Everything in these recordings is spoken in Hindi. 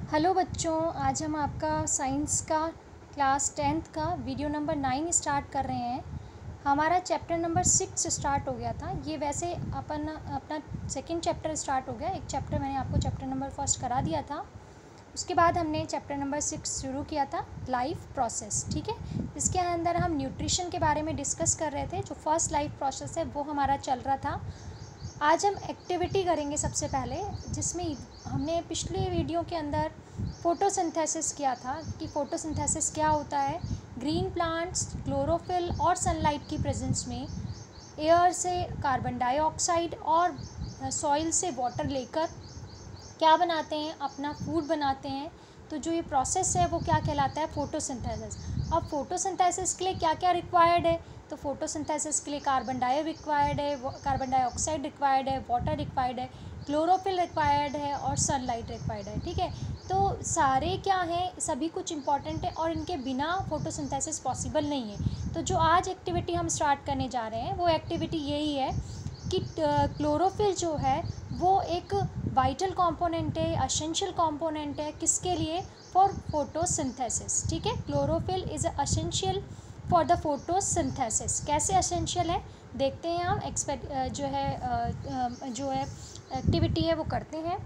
हेलो बच्चों, आज हम आपका साइंस का क्लास 10th का वीडियो नंबर 9 स्टार्ट कर रहे हैं। हमारा चैप्टर नंबर 6 स्टार्ट हो गया था। ये वैसे अपना सेकंड चैप्टर स्टार्ट हो गया। एक चैप्टर मैंने आपको चैप्टर नंबर फर्स्ट करा दिया था, उसके बाद हमने चैप्टर नंबर 6 शुरू किया था, लाइफ प्रोसेस। ठीक है, इसके अंदर हम न्यूट्रिशन के बारे में डिस्कस कर रहे थे। जो फर्स्ट लाइफ प्रोसेस है वो हमारा चल रहा था। आज हम एक्टिविटी करेंगे सबसे पहले, जिसमें हमने पिछले वीडियो के अंदर फ़ोटोसिंथेसिस किया था कि फ़ोटोसिंथेसिस क्या होता है। ग्रीन प्लांट्स क्लोरोफिल और सनलाइट की प्रेजेंस में एयर से कार्बन डाइऑक्साइड और सॉइल से वाटर लेकर क्या बनाते हैं, अपना फूड बनाते हैं। तो जो ये प्रोसेस है वो क्या कहलाता है, फ़ोटोसिंथेसिस। अब फ़ोटोसिंथेसिस के लिए क्या क्या रिक्वायर्ड है, तो फ़ोटोसिंथेसिस के लिए कार्बन रिक्वायर्ड है, कार्बन डाइऑक्साइड रिक्वायर्ड है, वाटर रिक्वायर्ड है, क्लोरोफिल रिक्वायर्ड है और सनलाइट रिक्वायर्ड है। ठीक है, तो सारे क्या हैं, सभी कुछ इंपॉर्टेंट है और इनके बिना फ़ोटोसिंथेसिस पॉसिबल नहीं है। तो जो आज एक्टिविटी हम स्टार्ट करने जा रहे हैं वो एक्टिविटी यही है कि क्लोरोफिल जो है वो एक वाइटल कंपोनेंट है, एसेंशियल कंपोनेंट है। किसके लिए, फॉर फोटोसिंथेसिस। ठीक है, chlorophyll is essential for the photosynthesis. कैसे एसेंशियल है देखते हैं हम। जो है एक्टिविटी है वो करते हैं।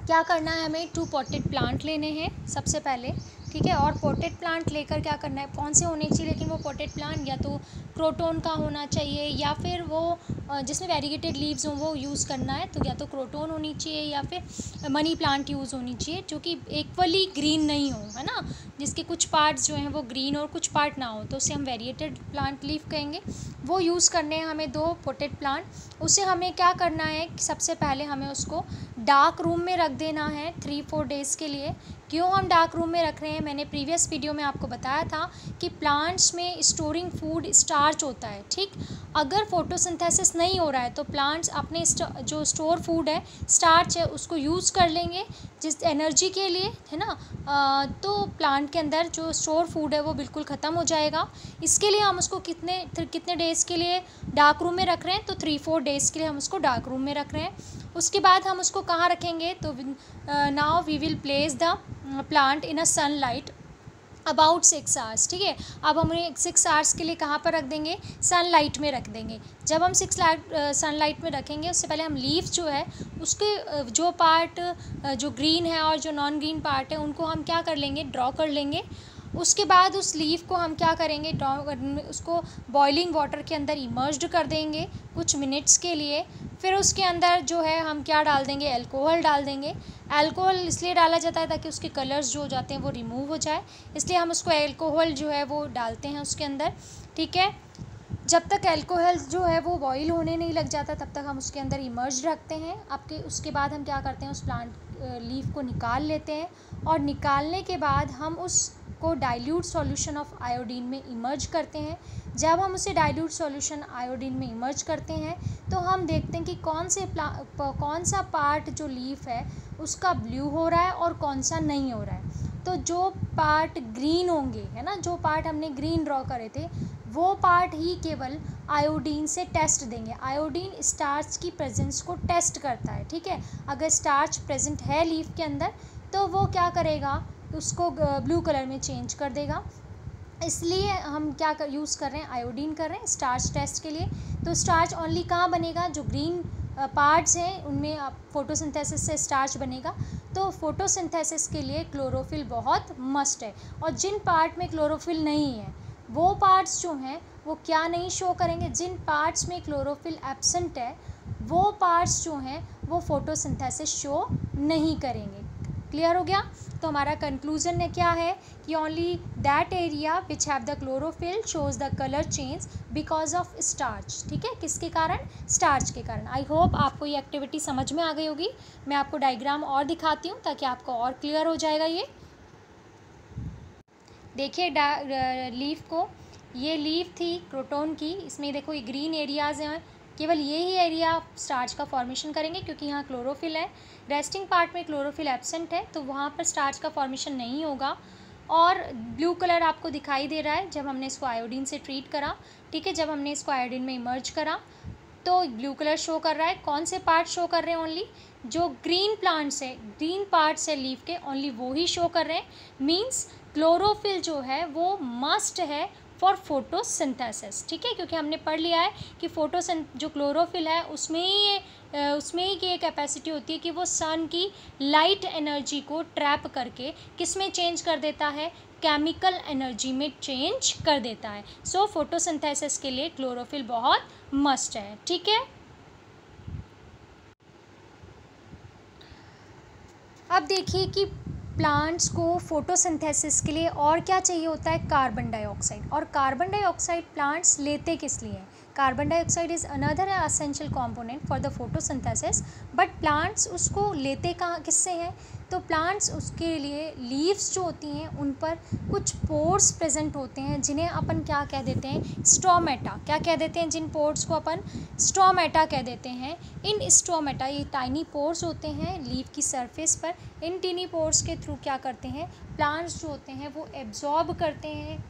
क्या करना है, हमें 2 पॉटेड प्लांट लेने हैं सबसे पहले। ठीक है, और पॉटेड प्लांट लेकर क्या करना है, कौन से होने चाहिए, लेकिन वो पॉटेड प्लांट या तो क्रोटोन का होना चाहिए या फिर वो जिसमें वेरीगेटेड लीव्स हों वो यूज़ करना है। तो या तो क्रोटोन होनी चाहिए या फिर मनी प्लांट यूज़ होनी चाहिए, जो कि इक्वली ग्रीन नहीं हो, है ना, जिसके कुछ पार्ट्स जो हैं वो ग्रीन और कुछ पार्ट ना हो, तो उसे हम वेरीगेटेड प्लांट लीफ कहेंगे। वो यूज़ करने हैं हमें 2 पॉटेड प्लांट। उसे हमें क्या करना है कि सबसे पहले हमें उसको डार्क रूम में रख देना है 3-4 डेज़ के लिए। क्यों हम डार्क रूम में रख रहे हैं, मैंने प्रीवियस वीडियो में आपको बताया था कि प्लांट्स में स्टोरिंग फूड स्टार्च होता है। ठीक, अगर फोटोसिंथेसिस नहीं हो रहा है तो प्लांट्स अपने जो स्टोर फूड है, स्टार्च है, उसको यूज़ कर लेंगे जिस एनर्जी के लिए, है ना। तो प्लांट के अंदर जो स्टोर फूड है वो बिल्कुल ख़त्म हो जाएगा। इसके लिए हम उसको कितने डेज़ के लिए डार्क रूम में रख रहे हैं, तो 3-4 डेज़ के लिए हम उसको डार्क रूम में रख रहे हैं। उसके बाद हम उसको कहाँ रखेंगे, तो now we will place the plant in a sunlight about 6 hours. ठीक है, अब हम उन्हें 6 आवर्स के लिए कहाँ पर रख देंगे, सनलाइट में रख देंगे। जब हम सनलाइट में रखेंगे, उससे पहले हम लीफ जो है उसके जो पार्ट जो ग्रीन है और जो नॉन ग्रीन पार्ट है उनको हम क्या कर लेंगे, ड्रॉ कर लेंगे। उसके बाद उस लीफ को हम क्या करेंगे, उसको बॉइलिंग वाटर के अंदर इमर्ज्ड कर देंगे कुछ मिनट्स के लिए। फिर उसके अंदर जो है हम क्या डाल देंगे, अल्कोहल डाल देंगे। अल्कोहल इसलिए डाला जाता है ताकि उसके कलर्स जो हो जाते हैं वो रिमूव हो जाए, इसलिए हम उसको अल्कोहल जो है वो डालते हैं उसके अंदर। ठीक है, जब तक अल्कोहल जो है वो बॉईल होने नहीं लग जाता तब तक हम उसके अंदर इमर्ज रखते हैं। उसके बाद हम क्या करते हैं, उस प्लांट लीफ को निकाल लेते हैं और निकालने के बाद हम उसको डाइल्यूट सॉल्यूशन ऑफ आयोडीन में इमर्ज करते हैं। जब हम उसे डाइल्यूट सॉल्यूशन आयोडीन में इमर्ज करते हैं तो हम देखते हैं कि कौन सा पार्ट जो लीफ है उसका ब्लू हो रहा है और कौन सा नहीं हो रहा है। तो जो पार्ट ग्रीन होंगे, है ना, जो पार्ट हमने ग्रीन ड्रॉ करे थे वो पार्ट ही केवल आयोडीन से टेस्ट देंगे। आयोडीन स्टार्च की प्रेजेंस को टेस्ट करता है। ठीक है, अगर स्टार्च प्रेजेंट है लीफ के अंदर तो वो क्या करेगा, उसको ब्लू कलर में चेंज कर देगा। इसलिए हम क्या यूज़ कर रहे हैं, आयोडीन कर रहे हैं स्टार्च टेस्ट के लिए। तो स्टार्च ओनली कहाँ बनेगा, जो ग्रीन पार्ट्स हैं उनमें फोटोसिंथेसिस से स्टार्च बनेगा। तो फोटोसिंथेसिस के लिए क्लोरोफिल बहुत मस्ट है। और जिन पार्ट में क्लोरोफिल नहीं है वो पार्ट्स जो हैं वो क्या नहीं शो करेंगे, जिन पार्ट्स में क्लोरोफिल एब्सेंट है वो पार्ट्स जो हैं वो फोटोसिंथेसिस शो नहीं करेंगे। क्लियर हो गया। तो हमारा कंक्लूजन ने क्या है कि only that area which have the chlorophyll shows the colour change because of starch. ठीक है, किसके कारण, स्टार्च के कारण। आई होप आपको ये एक्टिविटी समझ में आ गई होगी। मैं आपको डायग्राम और दिखाती हूँ ताकि आपको और क्लियर हो जाएगा। ये देखिए लीफ को, ये लीफ थी क्रोटोन की, इसमें देखो ये ग्रीन एरियाज़ हैं, केवल ये ही एरिया स्टार्च का फॉर्मेशन करेंगे क्योंकि यहाँ क्लोरोफिल है। रेस्टिंग पार्ट में क्लोरोफिल एब्सेंट है तो वहाँ पर स्टार्च का फॉर्मेशन नहीं होगा। और ब्लू कलर आपको दिखाई दे रहा है जब हमने इसको आयोडीन से ट्रीट करा। ठीक है, जब हमने इसको आयोडीन में इमर्ज करा तो ब्लू कलर शो कर रहा है। कौन से पार्ट शो कर रहे हैं? ओनली जो ग्रीन प्लांट्स है, ग्रीन पार्ट्स है लीफ के, ओनली वो ही शो कर रहे हैं। मीन्स क्लोरोफिल जो है वो मस्ट है फॉर फोटोसिंथेसिस, ठीक है, क्योंकि हमने पढ़ लिया है कि जो क्लोरोफिल है उसमें ही की एक कैपेसिटी होती है कि वो सन की लाइट एनर्जी को ट्रैप करके किस में चेंज कर देता है? केमिकल एनर्जी में चेंज कर देता है। सो फोटोसिंथेसिस के लिए क्लोरोफिल बहुत मस्ट है, ठीक है। अब देखिए कि प्लांट्स को फोटोसिंथेसिस के लिए और क्या चाहिए होता है? Carbon dioxide. और कार्बन डाइऑक्साइड प्लांट्स लेते किस लिए हैं? Carbon dioxide is another essential component for the photosynthesis, but plants उसको लेते कहाँ किससे हैं? तो प्लांट्स उसके लिए लीव्स जो होती हैं उन पर कुछ पोर्स प्रेजेंट होते हैं जिन्हें अपन क्या कह देते हैं? स्टोमेटा। क्या कह देते हैं जिन पोर्स को? अपन स्टोमेटा कह देते हैं। इन स्टोमेटा, ये टाइनी पोर्स होते हैं लीफ की सरफेस पर। इन टिनी पोर्स के थ्रू क्या करते हैं? प्लांट्स जो होते हैं वो एब्जॉर्ब करते हैं,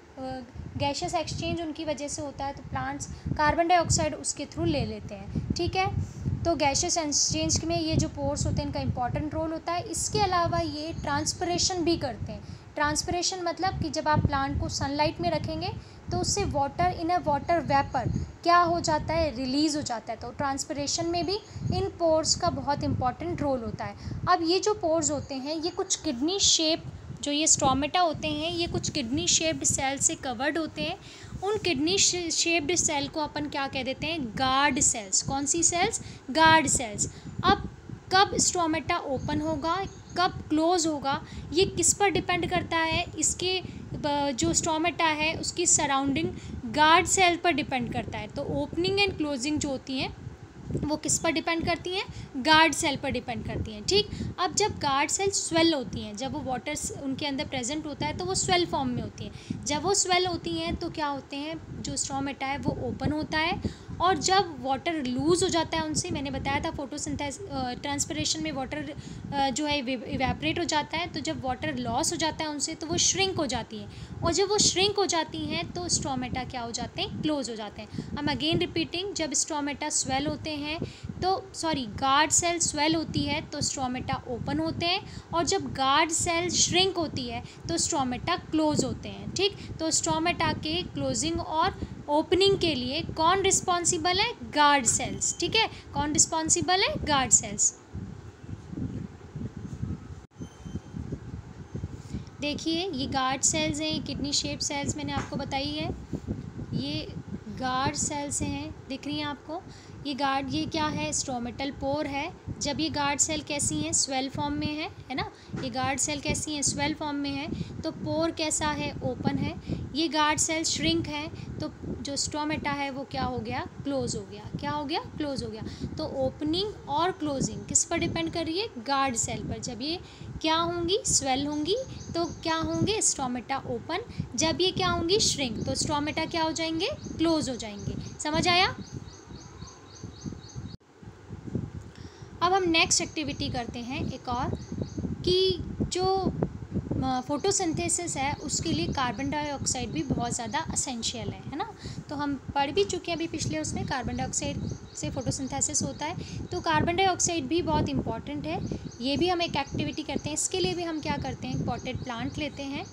गैशियस एक्सचेंज उनकी वजह से होता है, तो प्लांट्स कार्बन डाइऑक्साइड उसके थ्रू ले लेते हैं, ठीक है। तो गैशियस एक्सचेंज में ये जो पोर्स होते हैं इनका इंपॉर्टेंट रोल होता है। इसके अलावा ये ट्रांसपिरेशन भी करते हैं। ट्रांसपिरेशन मतलब कि जब आप प्लांट को सनलाइट में रखेंगे तो उससे water in a water vapour क्या हो जाता है? रिलीज़ हो जाता है। तो ट्रांसपिरेशन में भी इन पोर्स का बहुत इंपॉर्टेंट रोल होता है। अब ये जो पोर्स होते हैं ये कुछ किडनी शेप, जो ये स्टोमेटा होते हैं ये कुछ किडनी शेप्ड सेल से कवर्ड होते हैं। उन किडनी शेप्ड सेल को अपन क्या कह देते हैं? Guard cells. कौन सी सेल्स? Guard cells. अब कब स्टोमेटा ओपन होगा, कब क्लोज होगा, ये किस पर डिपेंड करता है? इसके जो स्टोमेटा है उसकी सराउंडिंग गार्ड सेल पर डिपेंड करता है। तो ओपनिंग एंड क्लोजिंग जो होती हैं वो किस पर डिपेंड करती हैं? गार्ड सेल पर डिपेंड करती हैं, ठीक। अब जब गार्ड सेल स्वेल होती हैं, जब वो वाटर उनके अंदर प्रेजेंट होता है तो वो स्वेल फॉर्म में होती हैं। जब वो स्वेल होती हैं तो क्या होते हैं? जो स्टोमेटा है वो ओपन होता है, और जब वाटर लूज़ हो जाता है उनसे, मैंने बताया था ट्रांसपिरेशन में वाटर जो है इवेपोरेट हो जाता है, तो जब वाटर लॉस हो जाता है उनसे तो वो श्रिंक हो जाती हैं, और जब वो श्रिंक हो जाती हैं तो स्टोमेटा क्या हो जाते हैं? क्लोज हो जाते हैं। हम अगेन रिपीटिंग, जब स्टोमेटा स्वेल होते हैं तो गार्ड सेल स्वेल होती है तो स्टोमेटा ओपन होते हैं, और जब गार्ड सेल श्रिंक होती है तो स्टोमेटा क्लोज होते हैं, ठीक। तो स्टोमेटा के क्लोजिंग और ओपनिंग के लिए कौन रिस्पॉन्सिबल है? गार्ड सेल्स, ठीक है। कौन रिस्पॉन्सिबल है? Guard cells. देखिए ये गार्ड सेल्स हैं, किडनी शेप सेल्स मैंने आपको बताई है, ये गार्ड सेल्स हैं, दिख रही हैं आपको। ये क्या है? स्टोमेटल पोर है। जब ये गार्ड सेल कैसी हैं? स्वेल फॉर्म में है ना। ये गार्ड सेल कैसी हैं? स्वेल फॉर्म में है। तो पोर कैसा है? ओपन है। ये गार्ड सेल श्रिंक है, तो जो स्टोमेटा है वो क्या हो गया? क्लोज हो गया। क्या हो गया? क्लोज हो गया। तो ओपनिंग और क्लोजिंग किस पर डिपेंड कर रही है? गार्ड सेल पर। जब ये क्या होंगी? स्वेल होंगी तो क्या होंगे? Stomata open. जब ये क्या होंगी? श्रिंक, तो स्टोमेटा क्या हो जाएंगे? क्लोज हो जाएंगे। समझ आया? अब हम नेक्स्ट एक्टिविटी करते हैं एक और, कि जो फोटोसिंथेसिस है उसके लिए कार्बन डाइऑक्साइड भी बहुत ज़्यादा असेंशियल है ना। तो हम पढ़ भी चुके हैं अभी पिछले उसमें, कार्बन डाइऑक्साइड से फोटोसिंथेसिस होता है, तो कार्बन डाइऑक्साइड भी बहुत इंपॉर्टेंट है। ये भी हम एक एक्टिविटी करते हैं। इसके लिए भी हम क्या करते हैं? पॉटेड प्लांट लेते हैं,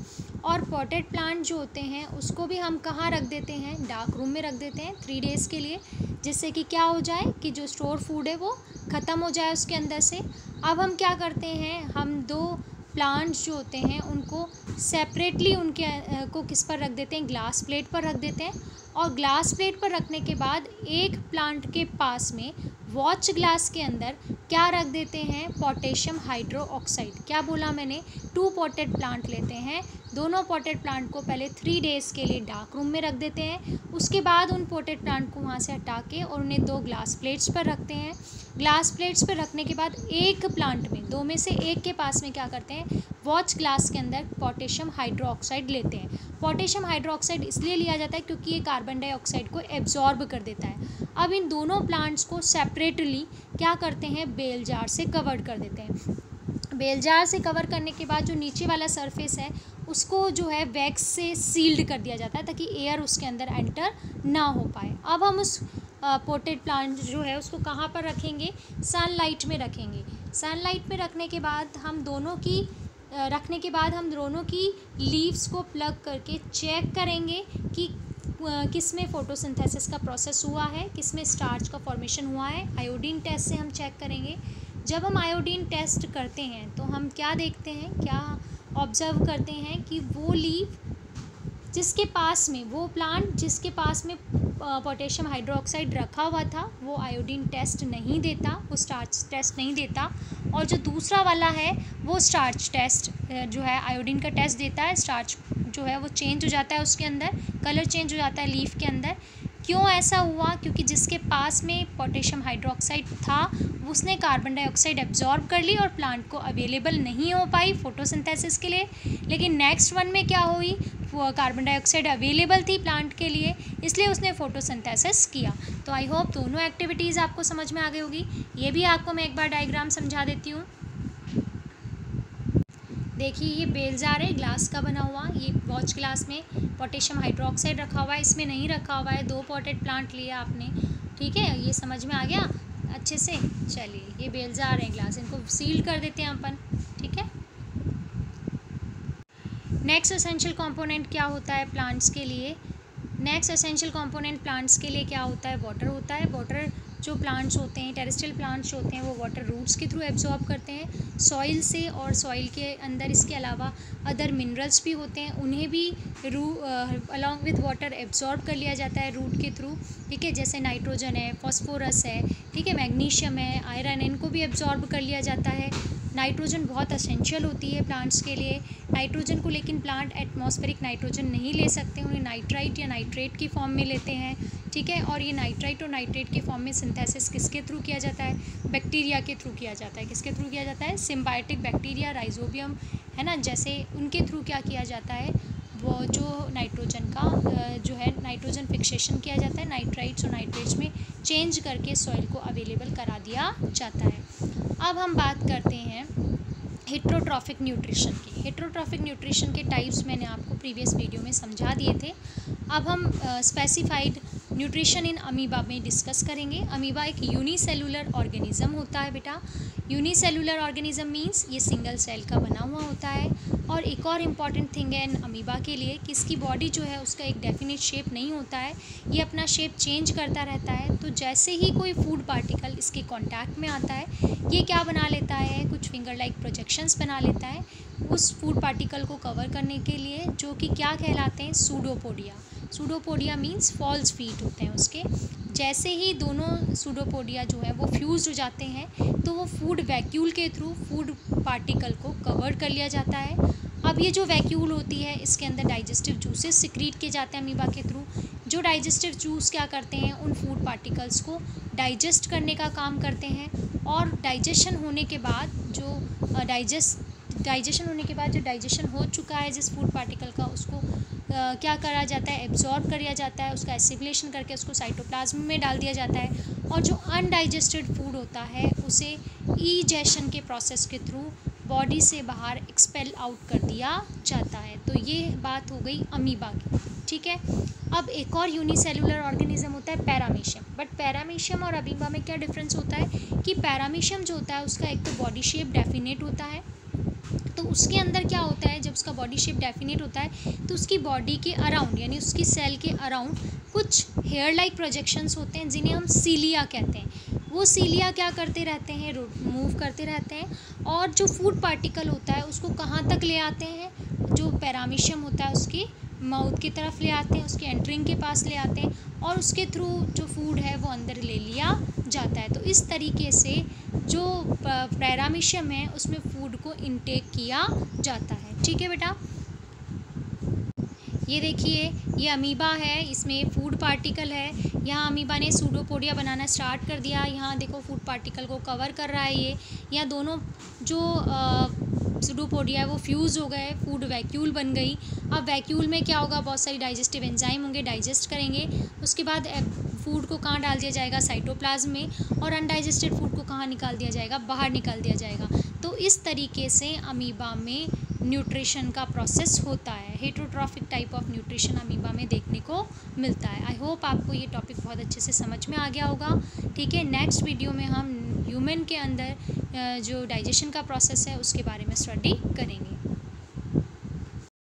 और पॉटेड प्लांट जो होते हैं उसको भी हम कहाँ रख देते हैं? डार्क रूम में रख देते हैं 3 डेज़ के लिए, जिससे कि क्या हो जाए कि जो स्टोर फूड है वो ख़त्म हो जाए उसके अंदर से। अब हम क्या करते हैं? हम 2 प्लांट्स जो होते हैं उनको सेपरेटली उनके को किस पर रख देते हैं? ग्लास प्लेट पर रख देते हैं, और ग्लास प्लेट पर रखने के बाद एक प्लांट के पास में वॉच ग्लास के अंदर क्या रख देते हैं? Potassium hydroxide. क्या बोला मैंने? 2 पॉटेड प्लांट लेते हैं, दोनों पॉटेड प्लांट को पहले 3 डेज़ के लिए डार्क रूम में रख देते हैं। उसके बाद उन पॉटेड प्लांट को वहाँ से हटा के और उन्हें 2 ग्लास प्लेट्स पर रखते हैं। ग्लास प्लेट्स पर रखने के बाद एक प्लांट में, 2 में से एक के पास में क्या करते हैं? वॉच ग्लास के अंदर पोटेशियम हाइड्रोक्साइड लेते हैं। पोटेशियम हाइड्रोक्साइड इसलिए लिया जाता है क्योंकि ये कार्बन डाइऑक्साइड को एब्जॉर्ब कर देता है। अब इन दोनों प्लांट्स को सेपरेटली क्या करते हैं? बेल जार से कवर कर देते हैं। बेल जार से कवर करने के बाद जो नीचे वाला सरफेस है उसको जो है वैक्स से सील्ड कर दिया जाता है ताकि एयर उसके अंदर एंटर ना हो पाए। अब हम उस पोटेड प्लांट जो है उसको कहाँ पर रखेंगे, सनलाइट में रखेंगे। सनलाइट में रखने के बाद हम दोनों की लीव्स को प्लग करके चेक करेंगे कि किस में फोटोसिंथेसिस का प्रोसेस हुआ है, किस में स्टार्च का फॉर्मेशन हुआ है। आयोडीन टेस्ट से हम चेक करेंगे। जब हम आयोडीन टेस्ट करते हैं तो हम क्या देखते हैं, क्या ऑब्ज़र्व करते हैं कि वो लीव जिसके पास में, वो प्लांट जिसके पास में पोटेशियम हाइड्रोक्साइड रखा हुआ था वो आयोडीन टेस्ट नहीं देता, वो स्टार्च टेस्ट नहीं देता। और जो दूसरा वाला है वो स्टार्च टेस्ट जो है आयोडीन का टेस्ट देता है। स्टार्च जो है वो चेंज हो जाता है, उसके अंदर कलर चेंज हो जाता है लीफ के अंदर। क्यों ऐसा हुआ? क्योंकि जिसके पास में पोटेशियम हाइड्रोक्साइड था उसने कार्बन डाइऑक्साइड एब्जॉर्ब कर ली और प्लांट को अवेलेबल नहीं हो पाई फोटोसिंथेसिस के लिए। लेकिन नेक्स्ट वन में क्या हुई, वो कार्बन डाइऑक्साइड अवेलेबल थी प्लांट के लिए, इसलिए उसने फोटोसिंथेसिस किया। तो आई होप दोनों एक्टिविटीज़ आपको समझ में आ गई होगी। ये भी आपको मैं एक बार डायग्राम समझा देती हूँ। देखिए ये बेल जार है ग्लास का बना हुआ, ये वॉच ग्लास में पोटेशियम हाइड्रोक्साइड रखा हुआ है, इसमें नहीं रखा हुआ है। 2 पॉटेड प्लांट लिया आपने, ठीक है, ये समझ में आ गया अच्छे से। चलिए ये बेल जार है ग्लास, इनको सील कर देते हैं अपन, ठीक है। नेक्स्ट एसेंशियल कंपोनेंट क्या होता है प्लांट्स के लिए? नेक्स्ट एसेंशियल कंपोनेंट प्लांट्स के लिए क्या होता है? वाटर होता है। वाटर जो प्लांट्स होते हैं, टेरेस्ट्रियल प्लांट्स होते हैं, वो वाटर रूट्स के थ्रू एब्जॉर्ब करते हैं सॉइल से, और सॉइल के अंदर इसके अलावा अदर मिनरल्स भी होते हैं, उन्हें भी अलॉन्ग विद वाटर एब्जॉर्ब कर लिया जाता है रूट के थ्रू, ठीक है। जैसे नाइट्रोजन है, फॉस्फोरस है, ठीक है, मैग्नीशियम है, आयरन है, इनको भी एब्जॉर्ब कर लिया जाता है। नाइट्रोजन बहुत असेंशियल होती है प्लांट्स के लिए। नाइट्रोजन को लेकिन प्लांट एटमॉस्फेरिक नाइट्रोजन नहीं ले सकते, उन्हें नाइट्राइट या नाइट्रेट की फॉर्म में लेते हैं, ठीक है। और ये नाइट्राइट और नाइट्रेट की फॉर्म में सिंथेसिस किसके थ्रू किया जाता है? बैक्टीरिया के थ्रू किया जाता है। किसके थ्रू किया जाता है? सिम्बायोटिक बैक्टीरिया, राइजोबियम, है ना, जैसे उनके थ्रू क्या किया जाता है, वो जो नाइट्रोजन का जो है नाइट्रोजन फिक्सेशन किया जाता है, नाइट्राइट्स और नाइट्रेट्स में चेंज करके सॉइल को अवेलेबल करा दिया जाता है। अब हम बात करते हैं हेट्रोट्रॉफिक न्यूट्रिशन की। हेट्रोट्रॉफिक न्यूट्रिशन के टाइप्स मैंने आपको प्रीवियस वीडियो में समझा दिए थे। अब हम स्पेसिफाइड न्यूट्रिशन इन अमीबा में डिस्कस करेंगे। अमीबा एक यूनिसेलुलर ऑर्गेनिज्म होता है बेटा। यूनिसेलुलर ऑर्गेनिज्म मींस ये सिंगल सेल का बना हुआ होता है। और एक और इम्पॉर्टेंट थिंग है इन अमीबा के लिए कि इसकी बॉडी जो है उसका एक डेफिनेट शेप नहीं होता है, ये अपना शेप चेंज करता रहता है। तो जैसे ही कोई फूड पार्टिकल इसके कांटेक्ट में आता है ये क्या बना लेता है, कुछ फिंगर लाइक प्रोजेक्शंस बना लेता है उस फूड पार्टिकल को कवर करने के लिए, जो कि क्या कहलाते हैं? Pseudopodia. Pseudopodia means false feet होते हैं उसके। जैसे ही दोनों सूडोपोडिया जो है वो फ्यूज हो जाते हैं तो वो फूड वैक्यूल के थ्रू फूड पार्टिकल को कवर कर लिया जाता है। अब ये जो वैक्यूल होती है इसके अंदर डाइजेस्टिव जूसेस सिक्रीट किए जाते हैं अमीबा के थ्रू। जो डाइजेस्टिव जूस क्या करते हैं, उन फूड पार्टिकल्स को डाइजेस्ट करने का काम करते हैं। और डाइजेशन होने के बाद जो डाइजेशन हो चुका है जिस फूड पार्टिकल का, उसको क्या करा जाता है? एब्जॉर्ब कर लिया जाता है, उसका एसिमिलेशन करके उसको साइटोप्लाज्म में डाल दिया जाता है। और जो अनडाइजेस्टेड फूड होता है उसे ईजेशन के प्रोसेस के थ्रू बॉडी से बाहर एक्सपेल आउट कर दिया जाता है। तो ये बात हो गई अमीबा की, ठीक है। अब एक और यूनिसेलुलर ऑर्गेनिज्म होता है पैरामीशियम। बट पैरामीशियम और अमीबा में क्या डिफरेंस होता है कि पैरामीशियम जो होता है उसका एक तो बॉडी शेप डेफिनेट होता है, तो उसके अंदर क्या होता है, जब उसका बॉडी शेप डेफिनेट होता है तो उसकी बॉडी के अराउंड यानी उसकी सेल के अराउंड कुछ हेयर लाइक प्रोजेक्शंस होते हैं जिन्हें हम सीलिया कहते हैं। वो सीलिया क्या करते रहते हैं? मूव करते रहते हैं और जो फूड पार्टिकल होता है उसको कहाँ तक ले आते हैं? जो पैरामीशियम होता है उसकी माउथ की तरफ ले आते हैं, उसके एंट्रिंग के पास ले आते हैं और उसके थ्रू जो फूड है वो अंदर ले लिया जाता है। तो इस तरीके से जो पैरामीशियम है उसमें फूड को इनटेक किया जाता है, ठीक है बेटा। ये देखिए ये अमीबा है, इसमें फूड पार्टिकल है। यहाँ अमीबा ने सूडोपोडिया बनाना स्टार्ट कर दिया। यहाँ देखो फूड पार्टिकल को कवर कर रहा है ये। यहाँ दोनों जो सूडोपोडिया है वो फ्यूज़ हो गए, फूड वैक्यूल बन गई। अब वैक्यूल में क्या होगा? बहुत सारी डाइजेस्टिव एंजाइम होंगे, डाइजेस्ट करेंगे। उसके बाद फूड को कहाँ डाल दिया जाएगा? साइटोप्लाज्म में। और अनडाइजेस्टेड फूड को कहाँ निकाल दिया जाएगा? बाहर निकाल दिया जाएगा। तो इस तरीके से अमीबा में न्यूट्रिशन का प्रोसेस होता है। Heterotrophic type of nutrition amoeba में देखने को मिलता है। आई होप आपको ये टॉपिक बहुत अच्छे से समझ में आ गया होगा। ठीक है, नेक्स्ट वीडियो में हम ह्यूमन के अंदर जो डाइजेशन का प्रोसेस है उसके बारे में स्टडी करेंगे।